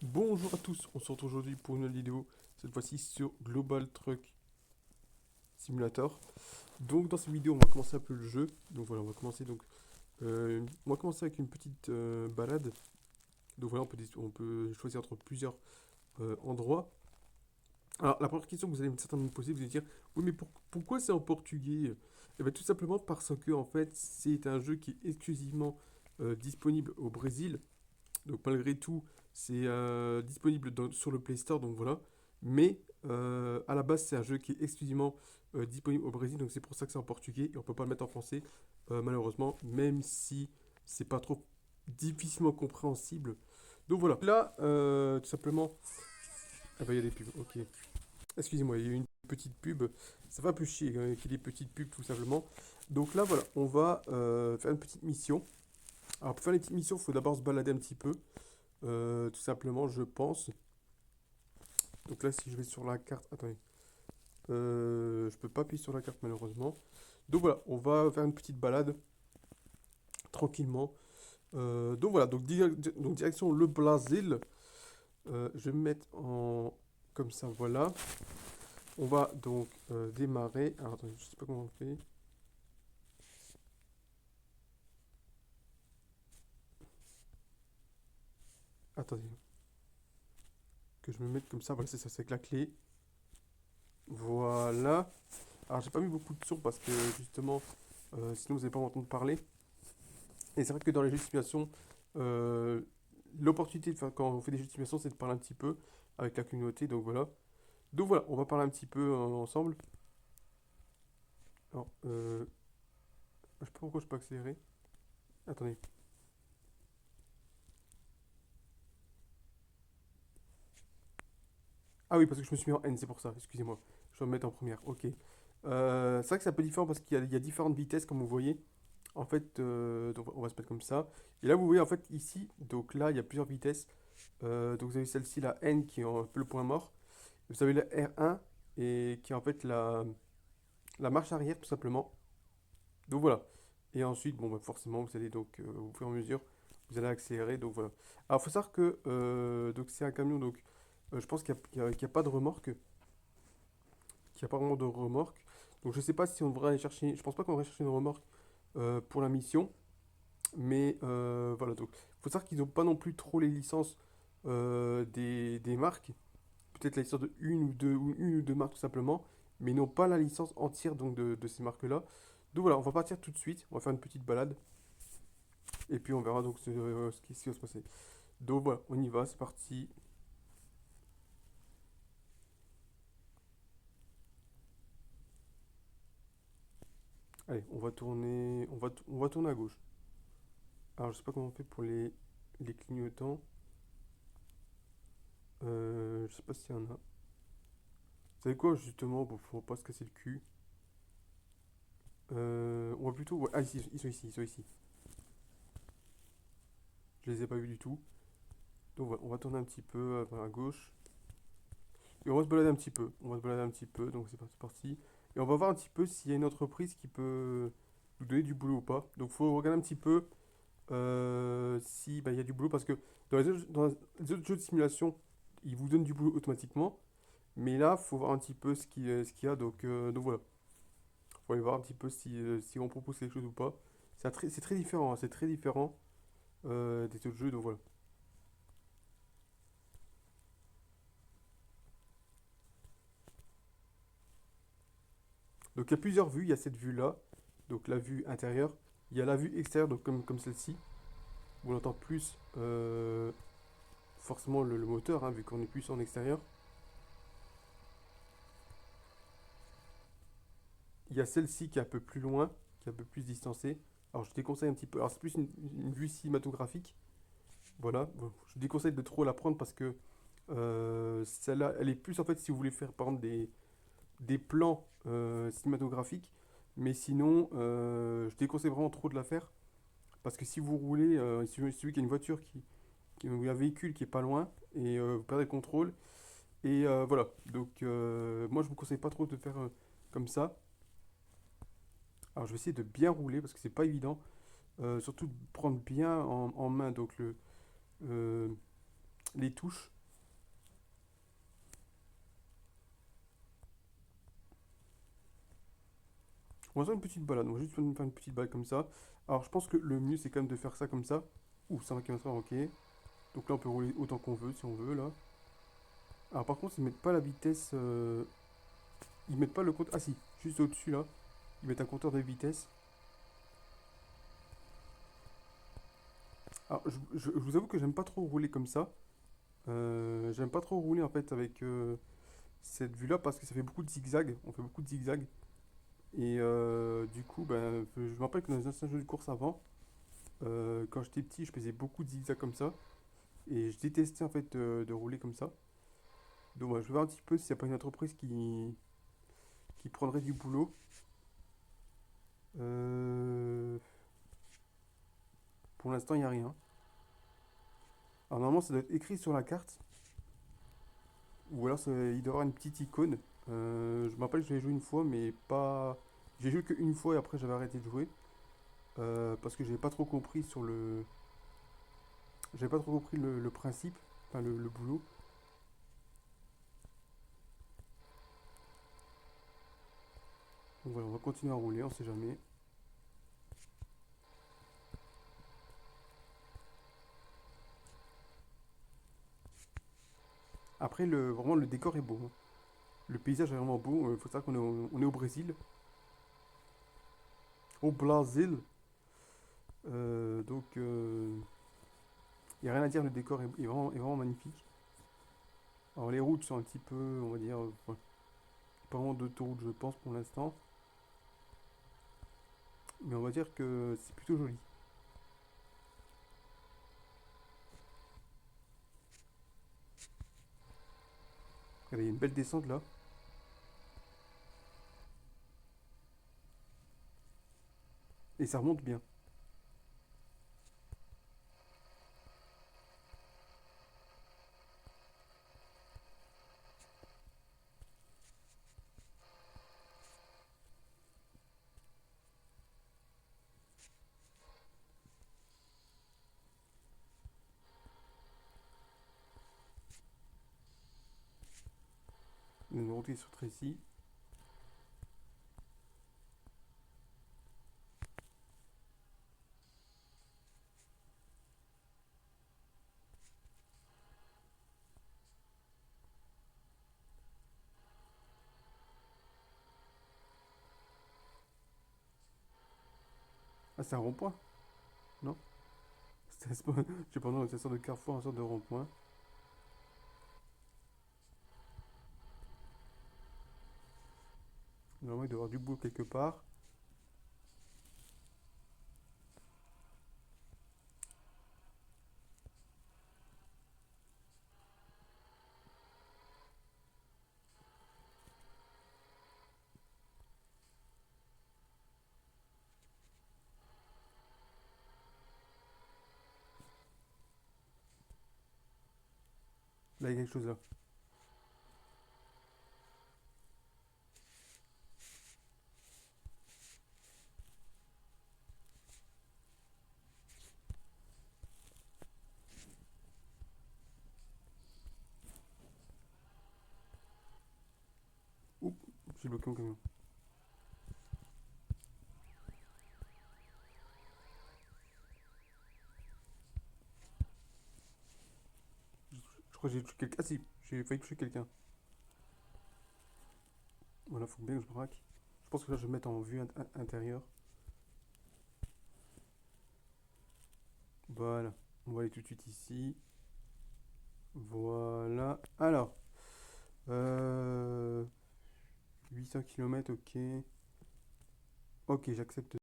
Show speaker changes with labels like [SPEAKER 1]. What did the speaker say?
[SPEAKER 1] Bonjour à tous, on se retrouve aujourd'hui pour une nouvelle vidéo, cette fois-ci sur Global Truck Simulator. Donc dans cette vidéo on va commencer un peu le jeu, donc voilà on va commencer avec une petite balade. Donc voilà on peut choisir entre plusieurs endroits. Alors la première question que vous allez certainement me poser, vous allez dire oui mais pourquoi c'est en portugais? Eh bien tout simplement parce que en fait c'est un jeu qui est exclusivement disponible au Brésil. Donc malgré tout, c'est disponible sur le Play Store, donc voilà. Mais à la base, c'est un jeu qui est exclusivement disponible au Brésil, donc c'est pour ça que c'est en portugais et on peut pas le mettre en français, malheureusement, même si c'est pas trop difficilement compréhensible. Donc voilà. Là, tout simplement. Ah bah il y a des pubs, ok. Excusez-moi, il y a eu une petite pub. Ça va plus chier qu'il y ait des petites pubs, tout simplement. Donc là, voilà, on va faire une petite mission. Alors pour faire les petites missions, il faut d'abord se balader un petit peu. Tout simplement, je pense. Donc là, si je vais sur la carte, attendez, je peux pas appuyer sur la carte malheureusement. Donc voilà, on va faire une petite balade tranquillement. Donc voilà, donc direction le Brésil. Je vais me mettre en comme ça, voilà. On va donc démarrer. Alors attendez, je sais pas comment on fait. Attendez, que je me mette comme ça. Voilà, c'est ça, c'est avec la clé. Voilà. Alors j'ai pas mis beaucoup de son parce que justement, sinon vous n'allez pas m'entendre parler. Et c'est vrai que dans les jeux de simulation, euh, l'opportunité de faire, quand on fait des jeux de simulation, c'est de parler un petit peu avec la communauté. Donc voilà. Donc voilà, on va parler un petit peu ensemble. Alors, je sais pas pourquoi je peux accélérer. Attendez. Ah oui, parce que je me suis mis en N, c'est pour ça. Excusez-moi. Je vais me mettre en première. Ok. C'est vrai que c'est un peu différent parce qu'il y a différentes vitesses, comme vous voyez. En fait, donc on va se mettre comme ça. Et là, vous voyez, en fait, ici, donc là, il y a plusieurs vitesses. Donc vous avez celle-ci, la N, qui est un peu le point mort. Vous avez la R1, et qui est en fait la marche arrière, tout simplement. Donc voilà. Et ensuite, bon, bah, forcément, vous allez donc, au fur et à mesure, vous allez accélérer. Donc voilà. Alors, il faut savoir que donc c'est un camion, donc je pense qu'il y a pas de remorque, qu'il n'y a pas vraiment de remorque. Donc je sais pas si on devrait aller chercher, je pense pas qu'on devrait chercher une remorque pour la mission. Mais voilà, donc il faut savoir qu'ils n'ont pas non plus trop les licences des marques. Peut-être la licence de une ou deux marques tout simplement, mais ils n'ont pas la licence entière donc de ces marques-là. Donc voilà, on va partir tout de suite, on va faire une petite balade, et puis on verra donc ce qui va se passer. Donc voilà, on y va, c'est parti. Allez, on va tourner, on va tourner à gauche. Alors je sais pas comment on fait pour les clignotants. Je sais pas s'il y en a. Vous savez quoi justement, bon, faut pas se casser le cul. On va plutôt. Ouais, ah, ici, ils sont ici, ils sont ici. Je les ai pas vus du tout. Donc voilà, on va tourner un petit peu à gauche. Et on va se balader un petit peu. On va se balader un petit peu. Donc c'est parti. Et on va voir un petit peu s'il y a une entreprise qui peut nous donner du boulot ou pas. Donc faut regarder un petit peu si bah, il y a du boulot. Parce que dans les autres jeux de simulation, ils vous donnent du boulot automatiquement. Mais là, faut voir un petit peu ce qu'il y a. Donc voilà. Faut aller voir un petit peu si on propose quelque chose ou pas. C'est très différent, hein, c'est très différent des autres jeux. Donc voilà. Donc il y a plusieurs vues, il y a cette vue-là, donc la vue intérieure, il y a la vue extérieure, donc comme celle-ci, où on entend plus forcément le moteur, hein, vu qu'on est plus en extérieur. Il y a celle-ci qui est un peu plus loin, qui est un peu plus distancée. Alors je déconseille un petit peu, alors c'est plus une vue cinématographique, voilà. Bon, je déconseille de trop la prendre parce que celle-là, elle est plus en fait si vous voulez faire par exemple des plans cinématographiques, mais sinon je déconseille vraiment trop de la faire. Parce que si vous roulez, il suffit qu'il y ait une voiture ou un véhicule qui est pas loin et vous perdez le contrôle. Et voilà. Donc moi je vous conseille pas trop de faire comme ça. Alors je vais essayer de bien rouler parce que c'est pas évident. Surtout de prendre bien en main donc euh, les touches. On va faire une petite balade, on va juste faire une petite balade comme ça. Alors je pense que le mieux c'est quand même de faire ça comme ça. Ouh, 120 km/h, ok. Donc là on peut rouler autant qu'on veut si on veut là. Alors par contre ils mettent pas la vitesse. Ils mettent pas le compte. Ah si, juste au-dessus là. Ils mettent un compteur de vitesse. Alors je vous avoue que j'aime pas trop rouler comme ça. J'aime pas trop rouler en fait avec cette vue là parce que ça fait beaucoup de zigzags. On fait beaucoup de zigzags. Et du coup, ben, je me rappelle que dans les anciens jeux de course avant, quand j'étais petit, je faisais beaucoup de zigzags comme ça. Et je détestais en fait de rouler comme ça. Donc ouais, je vais voir un petit peu s'il n'y a pas une entreprise qui prendrait du boulot. Euh, pour l'instant, il n'y a rien. Alors normalement, ça doit être écrit sur la carte. Ou alors il doit y avoir une petite icône. Je me rappelle que j'avais joué une fois, mais pas. J'ai joué qu'une fois et après j'avais arrêté de jouer. Parce que j'avais pas trop compris sur le. J'avais pas trop compris le principe, enfin le boulot. Donc voilà, on va continuer à rouler, on sait jamais. Après, vraiment, le décor est beau, hein. Le paysage est vraiment beau. Il faut savoir on est au Brésil. Au Brésil. Donc, il n'y a rien à dire, le décor est vraiment magnifique. Alors, les routes sont un petit peu, on va dire, ouais, pas vraiment d'autoroute, je pense, pour l'instant. Mais on va dire que c'est plutôt joli. Regardez, il y a une belle descente là. Et ça remonte bien. Une route qui est sur Tracy. Ah, c'est un rond-point? Non? Je sais pas, non, c'est une sorte de carrefour, une sorte de rond-point. Normalement, il doit y avoir du boulot quelque part. Là, il y a quelque chose là. Oups, j'ai bloqué mon camion. Je crois que j'ai touché quelqu'un. Ah si, j'ai failli toucher quelqu'un. Voilà, faut bien que je braque. Je pense que là, je vais mettre en vue intérieure. Voilà. On va aller tout de suite ici. Voilà. Alors, euh, 800 km, ok. Ok, j'accepte